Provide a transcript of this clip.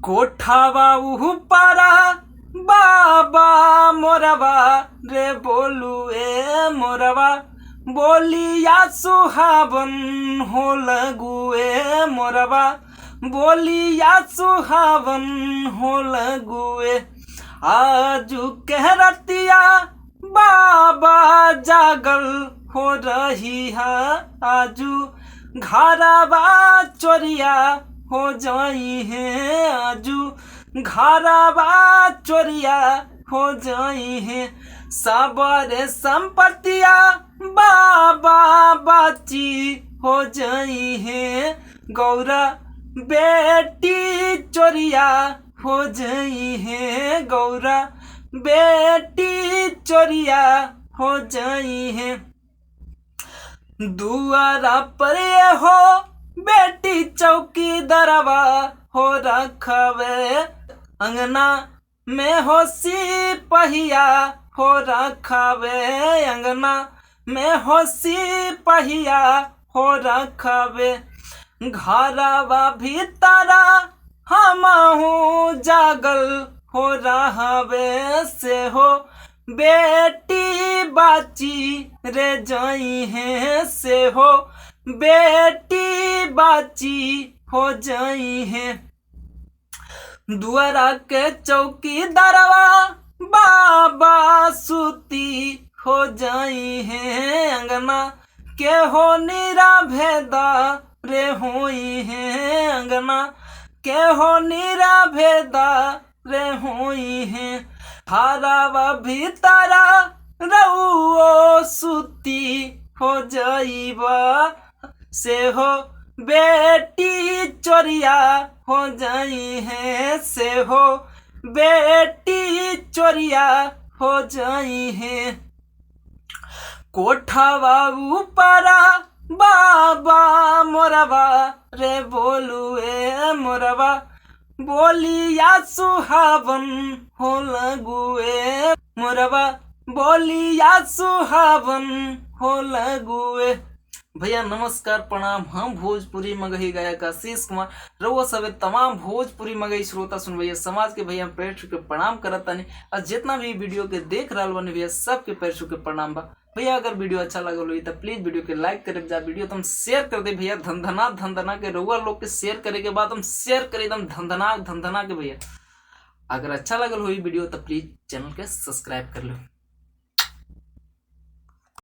कोठावा ऊपरा बाबा मोरवा रे बोलू ए मोरवा बोलिया सुहावन हो लगुए मोरवा बोलिया सुहावन हो लगुए। आजू कह रतिया बाबा जागल हो रही है आजू घरवा चोरिया हो जाई है आजू घरवा चोरिया हो जाई है। सबरे संपत्तिया बाबा बाची हो जाई है गौरा बेटी चोरिया हो जाई है गौरा बेटी चोरिया हो जाई है। दुआरा पर हो बेटी चौकीदारवा हो रखवे अंगना में हो सिपहिया हो रखवे अंगना में हो सिपहिया हो रखवे। घरवा भीतरा हमहू जागल हो रहवे से हो बेटी बाची रे जाई है से हो बेटी बाची हो जाई है। दुआरा के चौकीदारवा बाबा सूती हो जाई है अंगना के हो नीरा भेदा रे होई है अंगना के हो नीरा भेदा रे होई है। हरावा भीतरा रउओ सूती हो जाइबा से हो बेटी चोरिया हो जाई है से हो बेटी चोरिया हो जाई है। कोठावा ऊपरा बाबा मोरवा रे बोलू ए मोरवा बोलिया सुहावन हो लगुए मोरवा बोलिया सुहावन हो लगुए। भैया नमस्कार प्रणाम, हम भोजपुरी मगही गायक आशीष कुमार रउआ सभी तमाम भोजपुरी मगही श्रोता सुन भैया समाज के भैया पैर छू के प्रणाम करत तानी और जितना भी वीडियो के देख रहा बने भैया सबके पैर छू के प्रणाम बा। भैया अगर वीडियो अच्छा लगल हो तो प्लीज वीडियो के लाइक करे जा वीडियो तुम शेयर कर दे भैया धंधना के रउआ लोग के शेयर करे के बाद हम शेयर करे एकदम धंधना के भैया। अगर अच्छा लगल हो वीडियो तो प्लीज चैनल के सब्सक्राइब कर लो।